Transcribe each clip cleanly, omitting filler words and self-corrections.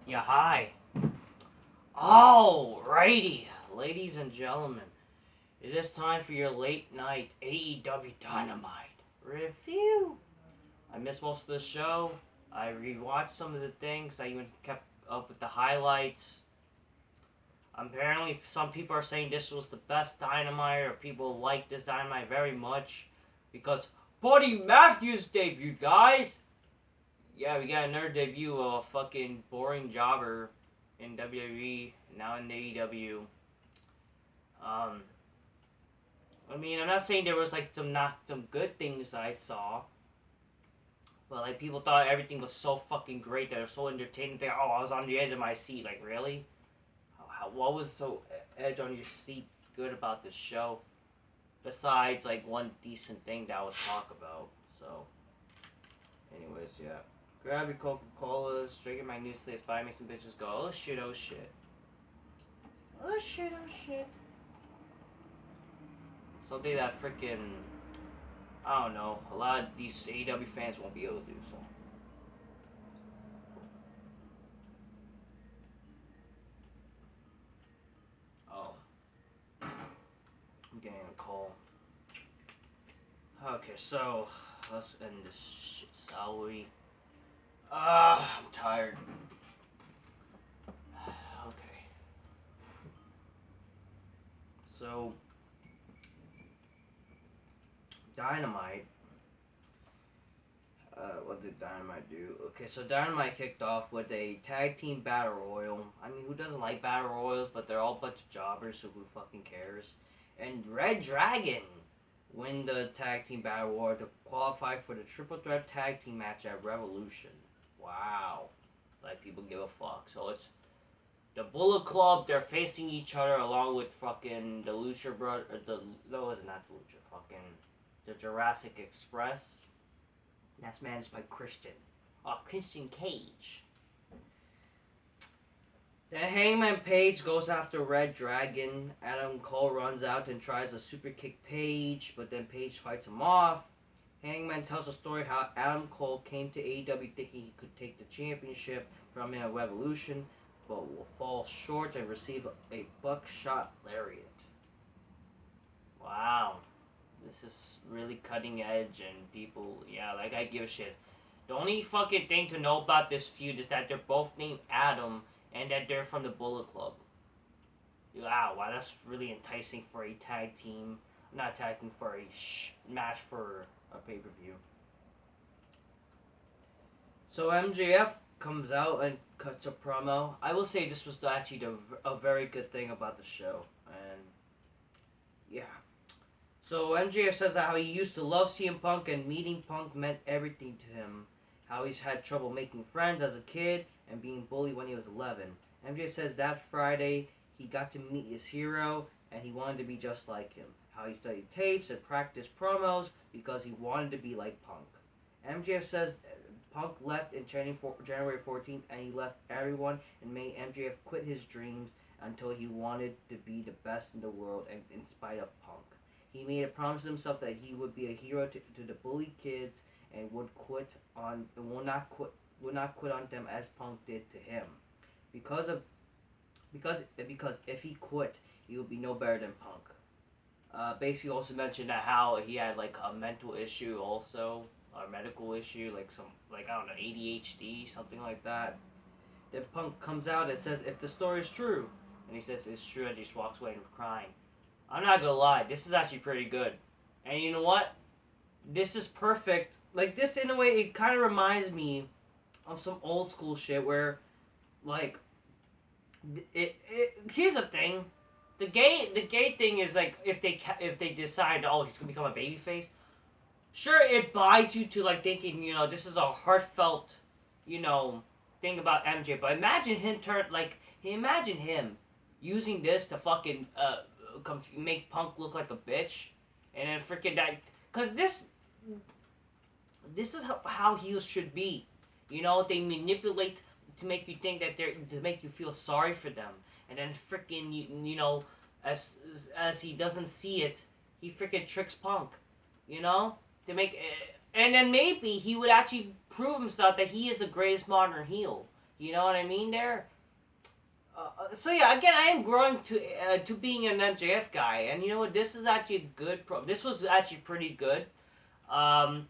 Yeah, hi. Alrighty, ladies and gentlemen, it is time for your late night AEW Dynamite review. I missed most of the show. I rewatched some of the things. I even kept up with the highlights. Apparently, some people are saying this was the best Dynamite, or people like this Dynamite very much because Buddy Matthews debuted, guys. Yeah, we got another debut of a fucking boring jobber in WWE, now in AEW. Um, I'm not saying there was like some good things I saw, but like people thought everything was so fucking great that it was so entertaining. They I was on the edge of my seat. Like really, what was so edge on your seat good about this show? Besides like one decent thing that was talk about. So, anyways, yeah. Grab your Coca-Colas, drink your Magnouslius, buy me some bitches, go, oh shit, oh shit. Oh shit, oh shit. Something that freaking, I don't know, a lot of these AEW fans won't be able to do, so. Oh. I'm getting a call. Okay, so, let's end this shit, shall we? I'm tired. Okay. So, Dynamite. What did Dynamite do? Okay, so Dynamite kicked off with a tag team battle royal. I mean, who doesn't like battle royals? But they're all a bunch of jobbers, so who fucking cares? And Red Dragon win the tag team battle royal to qualify for the triple threat tag team match at Revolution. Wow, like people give a fuck. So it's the Bullet Club. They're facing each other along with fucking the Lucha Brother. No, was not the Lucha. Fucking the Jurassic Express. That's managed by Christian. Christian Cage. Then Hangman Page goes after Red Dragon. Adam Cole runs out and tries to super kick Page, but then Page fights him off. Hangman tells a story how Adam Cole came to AEW thinking he could take the championship from him at Revolution, but will fall short and receive a buckshot lariat. Wow. This is really cutting edge, and people, yeah, like I give a shit. The only fucking thing to know about this feud is that they're both named Adam and that they're from the Bullet Club. Wow, that's really enticing for a tag team. Not tag team, for a match for a pay-per-view. So MJF comes out and cuts a promo. I will say this was actually a very good thing about the show, and yeah. So MJF says how he used to love CM Punk and meeting Punk meant everything to him. How he's had trouble making friends as a kid and being bullied when he was 11. MJF says that Friday he got to meet his hero and he wanted to be just like him. How he studied tapes and practiced promos because he wanted to be like Punk. MJF says Punk left in January 14th and he left everyone and made MJF quit his dreams until he wanted to be the best in the world and in spite of Punk. He made a promise to himself that he would be a hero to the bullied kids and would not quit on them as Punk did to him. Because if he quit, he would be no better than Punk. Basically, also mentioned that how he had like a mental issue, also a medical issue, like some I don't know, ADHD, something like that. Then Punk comes out and says, "If the story is true," and he says it's true, and he just walks away and crying. I'm not gonna lie, this is actually pretty good. And you know what? This is perfect. Like, this, in a way, it kind of reminds me of some old school shit where, like, here's the thing. The gay thing is, like, if they decide, oh, he's gonna become a babyface, sure, it buys you to, like, thinking, this is a heartfelt, thing about MJ. But imagine him using this to fucking, make Punk look like a bitch, and then freaking that, cause this is how heels should be, they manipulate to make you think that to make you feel sorry for them, and then freaking as he doesn't see it, he freaking tricks Punk, to make, and then maybe he would actually prove himself that he is the greatest modern heel, You know what I mean there? So yeah, again, I am growing to being an MJF guy, and you know what? This is actually a good This was actually pretty good. Um,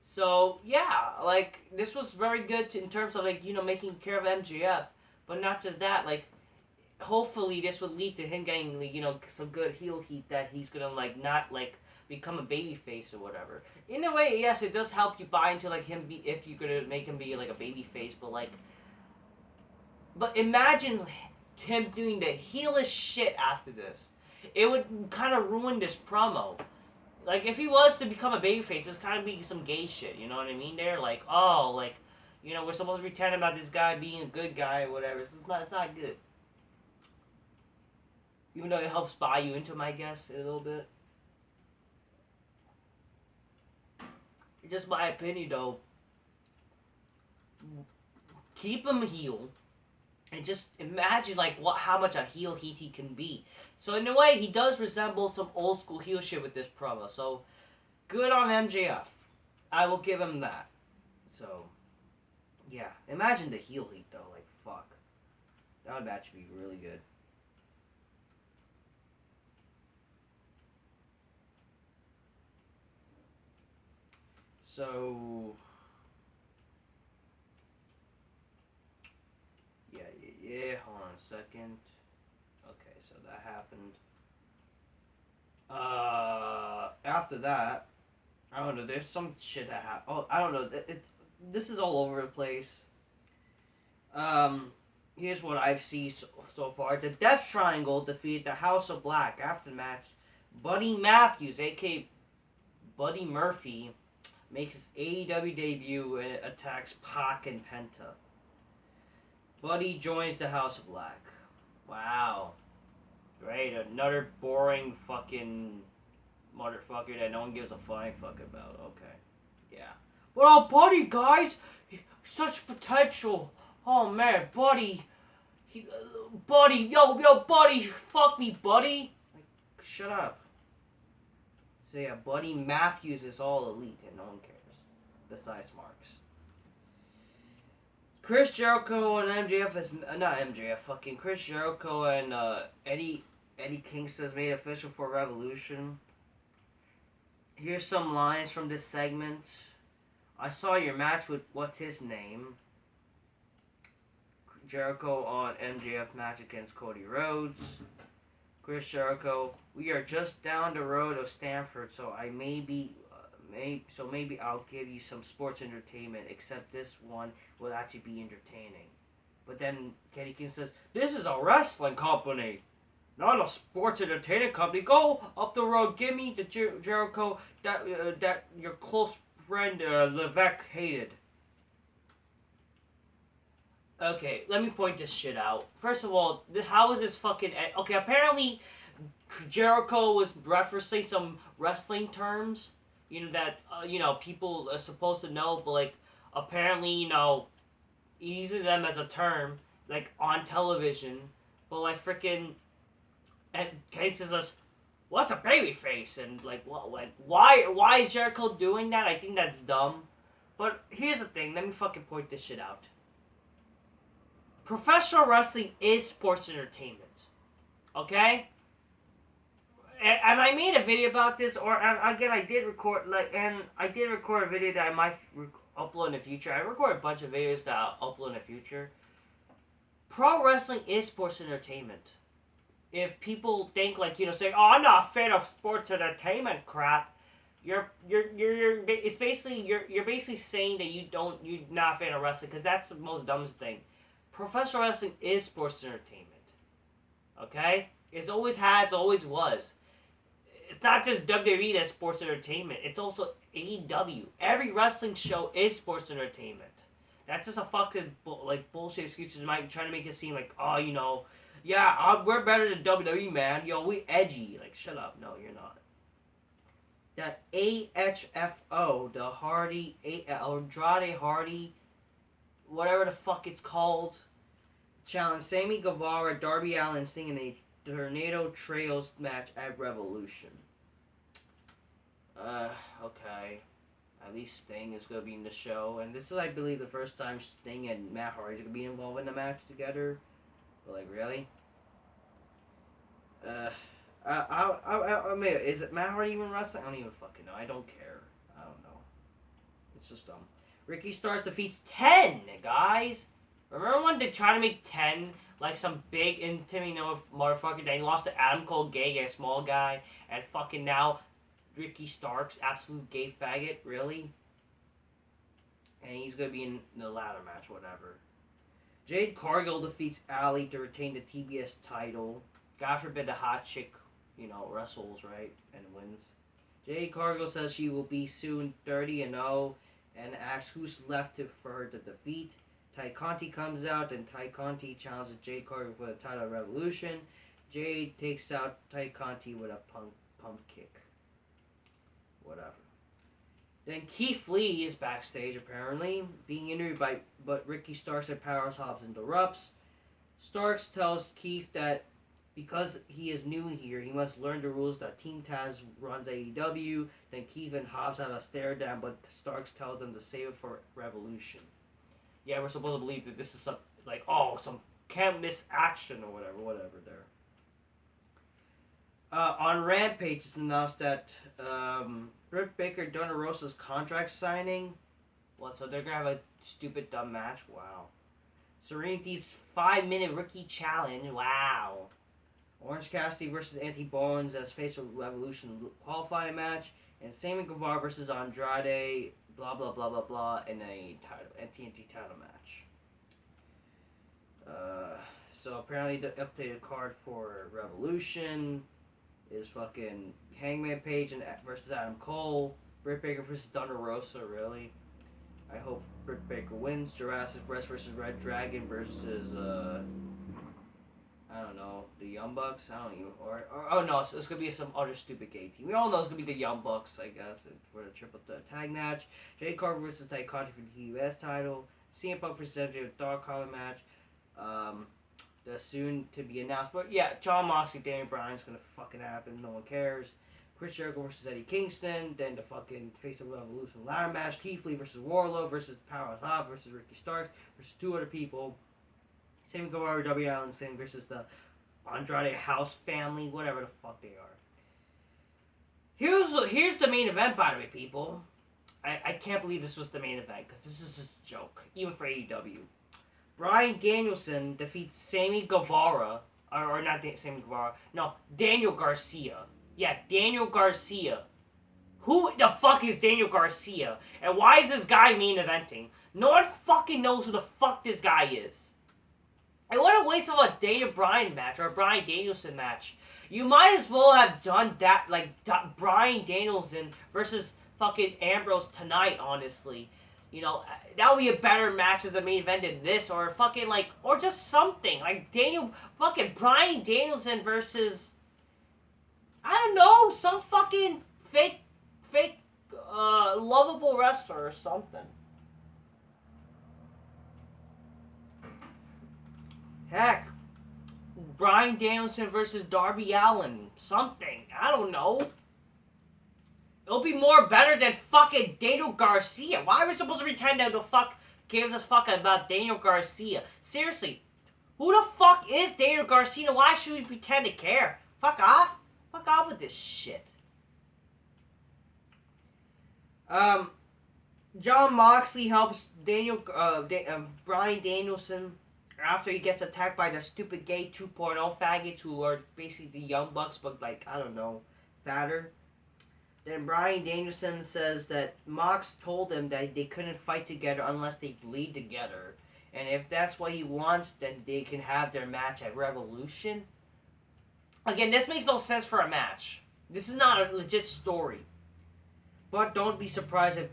so yeah, like this was very good in terms of like making care of MJF, but not just that. Like hopefully this would lead to him getting like, some good heel heat that he's gonna like not like become a baby face or whatever. In a way, yes, it does help you buy into like him be if you're gonna make him be like a baby face, but imagine him doing the heelish shit after this. It would kind of ruin this promo. Like if he was to become a babyface, it's kind of be some gay shit. You know what I mean? There, like we're supposed to pretend about this guy being a good guy or whatever. It's not good. Even though it helps buy you into him, I guess, a little bit. It's just my opinion, though. Keep him heel, and just imagine like how much a heel he can be. So in a way, he does resemble some old school heel shit with this promo. So good on MJF. I will give him that. So yeah, imagine the heel heat though. Like fuck, that would actually be really good. So yeah. Hold on a second. Okay, so that happened. After that, I don't know. There's some shit that happened. Oh, I don't know. This is all over the place. Um, Here's what I've seen so far. The Death Triangle defeated the House of Black after the match. Buddy Matthews, aka Buddy Murphy, makes his AEW debut and attacks Pac and Penta. Buddy joins the House of Black. Wow. Great. Another boring fucking motherfucker that no one gives a flying fuck about. Okay. Yeah. Well, Buddy, guys, such potential. Oh man, Buddy. Buddy, yo, Buddy, fuck me, Buddy. Like, shut up. So yeah, Buddy Matthews is all elite and no one cares. Besides Marks. Chris Jericho and MJF is not MJF. Fucking Chris Jericho and Eddie Kingston is made official for Revolution. Here's some lines from this segment. I saw your match with what's his name. Jericho on MJF match against Cody Rhodes. Chris Jericho, we are just down the road of Stanford, so maybe I'll give you some sports entertainment. Except this one will actually be entertaining. But then Kenny King says, "This is a wrestling company, not a sports entertainment company. Go up the road, give me the Jericho that your close friend Levesque hated." Okay, let me point this shit out. First of all, how is this fucking... Okay, apparently Jericho was referencing some wrestling terms, that, people are supposed to know, but, like, apparently, he uses them as a term, like, on television, but, like, freaking... And Kate says, what's a babyface? And, like, why is Jericho doing that? I think that's dumb. But here's the thing, let me fucking point this shit out. Professional wrestling is sports entertainment. Okay? And I made a video about this, or again, I did record a video that I might upload in the future. I record a bunch of videos that I'll upload in the future. Pro wrestling is sports entertainment. If people think saying, "Oh, I'm not a fan of sports entertainment crap," you're basically saying that you're not a fan of wrestling, because that's the most dumbest thing. Professional wrestling is sports entertainment. Okay? It's always has, always was. It's not just WWE that's sports entertainment. It's also AEW. Every wrestling show is sports entertainment. That's just a fucking bullshit excuse to trying to make it seem like, we're better than WWE, man. Yo, we edgy. Like, shut up. No, you're not. The AHFO, the Andrade Hardy, whatever the fuck it's called, challenged Sammy Guevara, Darby Allin singing a Tornado Trails match at Revolution. Okay. At least Sting is going to be in the show. And this is, I believe, the first time Sting and Matt Hardy are going to be involved in a match together. But, like, really? I mean, is it Matt Hardy even wrestling? I don't even fucking know. I don't care. I don't know. It's just dumb. Ricky Starks defeats 10, guys. Remember when they tried to make 10 like some big intimidating motherfucker? Then he lost to Adam Cole Gay, a small guy, and fucking now Ricky Starks, absolute gay faggot, really? And he's gonna be in the ladder match, whatever. Jade Cargill defeats Allie to retain the TBS title. God forbid the hot chick, wrestles, right, and wins. Jade Cargill says she will be soon 30-0 and asks who's left for her to defeat. Ty Conti comes out and Ty Conti challenges Jade Cargill for the title of Revolution. Jade takes out Ty Conti with a pump kick. Whatever. Then Keith Lee is backstage apparently, being interviewed but Ricky Starks and Powerhouse Hobbs interrupts. Starks tells Keith that because he is new here, he must learn the rules that Team Taz runs AEW. Then Keith and Hobbs have a stare down, but Starks tells them to save it for Revolution. Yeah, we're supposed to believe that this is some can't miss action or whatever there. On Rampage, it's announced that Britt Baker Thunder Rosa's contract signing. What? So they're gonna have a stupid dumb match? Wow. Serenity's 5-minute rookie challenge. Wow. Orange Cassidy versus Auntie Bones as face of Revolution qualifying match, and Sammy Guevara versus Andrade. Blah blah blah blah blah in a TNT title match. So apparently the updated card for Revolution is fucking Hangman Page versus Adam Cole, Britt Baker versus Thunder Rosa. Really, I hope Britt Baker wins. Jurassic Breast versus Red Dragon versus I don't know, the Young Bucks. I don't even oh no, it's gonna be some other stupid gay team. We all know it's gonna be the Young Bucks, I guess, for the triple tag match. Jade Carter versus Ty Conti for the US title. CM Punk versus MJF Dark Collar match. The soon to be announced, but yeah, John Moxley, Daniel Bryan's gonna fucking happen. No one cares. Chris Jericho versus Eddie Kingston. Then the fucking Face of Revolution ladder match. Keith Lee versus Wardlow versus Powerhouse Hobbs versus Ricky Starks versus 2 other people. Same Guevara, W. Allen Singh versus the Andrade House family, whatever the fuck they are. Here's the main event, by the way, people. I can't believe this was the main event, because this is a joke, even for AEW. Bryan Danielson defeats Sammy Guevara, or not Sammy Guevara, no, Daniel Garcia. Yeah, Daniel Garcia. Who the fuck is Daniel Garcia? And why is this guy main eventing? No one fucking knows who the fuck this guy is. And what a waste of a Daniel Bryan match, or a Bryan Danielson match. You might as well have done that, like, Bryan Danielson versus fucking Ambrose tonight, honestly. That would be a better match as a main event than this, or fucking, like, or just something. Like, Bryan Danielson versus, I don't know, some fucking fake, lovable wrestler or something. Heck, Bryan Danielson versus Darby Allin. Something. I don't know. It'll be more better than fucking Daniel Garcia. Why are we supposed to pretend that the fuck gives us fucking about Daniel Garcia? Seriously. Who the fuck is Daniel Garcia? Why should we pretend to care? Fuck off. Fuck off with this shit. John Moxley helps Bryan Danielson after he gets attacked by the stupid gay 2.0 faggots who are basically the Young Bucks, but like, I don't know, fatter. Then Bryan Danielson says that Mox told him that they couldn't fight together unless they bleed together. And if that's what he wants, then they can have their match at Revolution. Again, this makes no sense for a match. This is not a legit story. But don't be surprised if,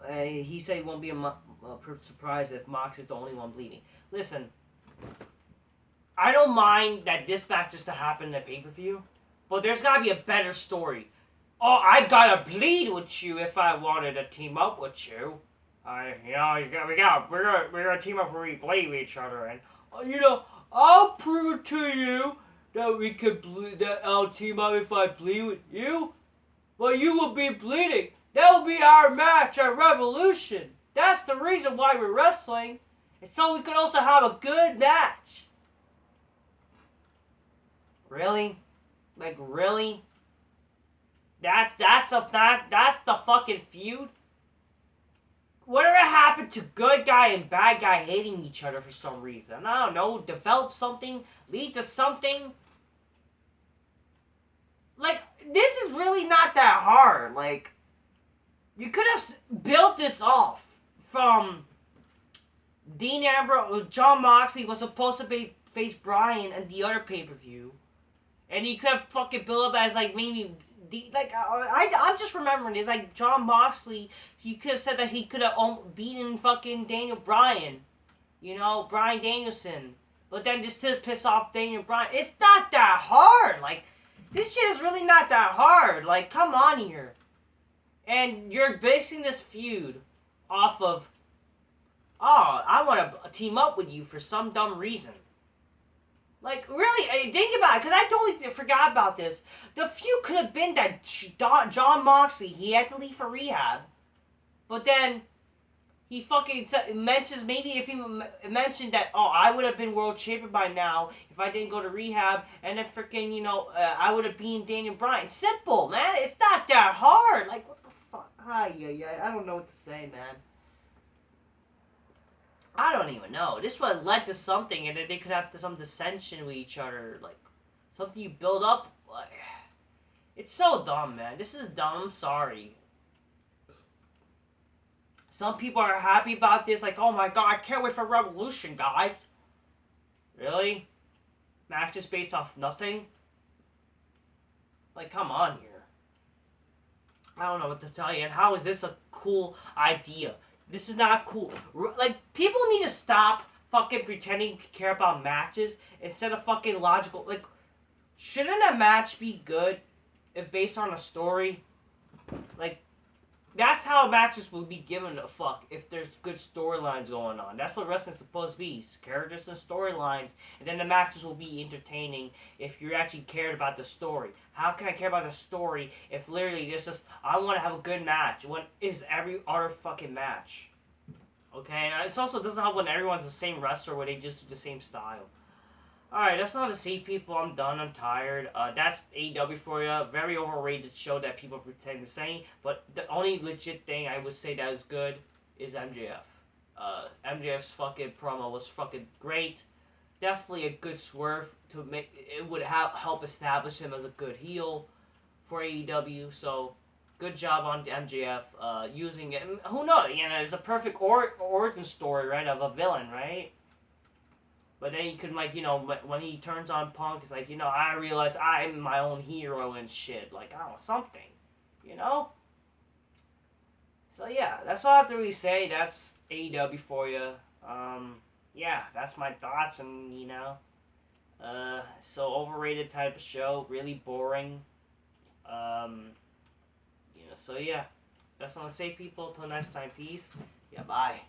he said he won't be surprised if Mox is the only one bleeding. Listen, I don't mind that this match is to happen in a pay-per-view, but there's gotta be a better story. Oh, I gotta bleed with you if I wanted to team up with you. We're gonna team up where we bleed with each other, and I'll prove to you that we could bleed. That I'll team up if I bleed with you, but you will be bleeding. That will be our match at Revolution. That's the reason why we're wrestling. And so we could also have a good match. Really? Like, really? That's the fucking feud? Whatever happened to good guy and bad guy hating each other for some reason? I don't know. Develop something? Lead to something? Like, this is really not that hard. Like, you could have built this off from Dean Ambrose. John Moxley was supposed to face Bryan at the other pay-per-view. And you could have fucking built up as, like, maybe... I'm just remembering, it's like John Moxley, you could have said that he could have beaten fucking Daniel Bryan. You know, Bryan Danielson. But then just to piss off Daniel Bryan. It's not that hard. Like, this shit is really not that hard. Like, come on here. And you're basing this feud off of, oh, I want to team up with you for some dumb reason. Like, really, think about it, because I totally forgot about this. The feud could have been that John Moxley, he had to leave for rehab. But then, he fucking mentions, maybe if he mentioned that, oh, I would have been world champion by now if I didn't go to rehab, and then freaking, you know, I would have beaten Daniel Bryan. Simple, man. It's not that hard. Like, what the fuck? I don't know what to say, man. I don't even know. This would have led to something, and then they could have some dissension with each other. Like, something you build up. Like, it's so dumb, man. This is dumb. I'm sorry. Some people are happy about this. Like, oh my god, I can't wait for Revolution, guys. Really? Matches based off nothing? Like, come on here. I don't know what to tell you. And how is this a cool idea? This is not cool. Like, people need to stop fucking pretending to care about matches instead of fucking logical. Like, shouldn't a match be good if based on a story? Like, that's how matches will be given a fuck if there's good storylines going on. That's what wrestling's supposed to be. It's characters and storylines. And then the matches will be entertaining if you actually cared about the story. How can I care about the story if literally it's just, I want to have a good match when is every other fucking match? Okay? And it also doesn't help when everyone's the same wrestler where they just do the same style. Alright, that's not to see people. I'm done. I'm tired. That's AEW for you. Very overrated show that people pretend to say. But the only legit thing I would say that is good is MJF. MJF's fucking promo was fucking great. Definitely a good swerve to make. It would help establish him as a good heel for AEW. So, good job on MJF using it. Who knows? You know, it's a perfect origin story, right, of a villain, right? But then you can, like, you know, when he turns on Punk, it's like, you know, I realize I'm my own hero and shit. Like, I don't know, something. You know? So, yeah, that's all I have to really say. That's AEW for you. Yeah, that's my thoughts, and, you know. So, overrated type of show. Really boring. You know, so, yeah. That's all I say, people. Till next time, peace. Yeah, bye.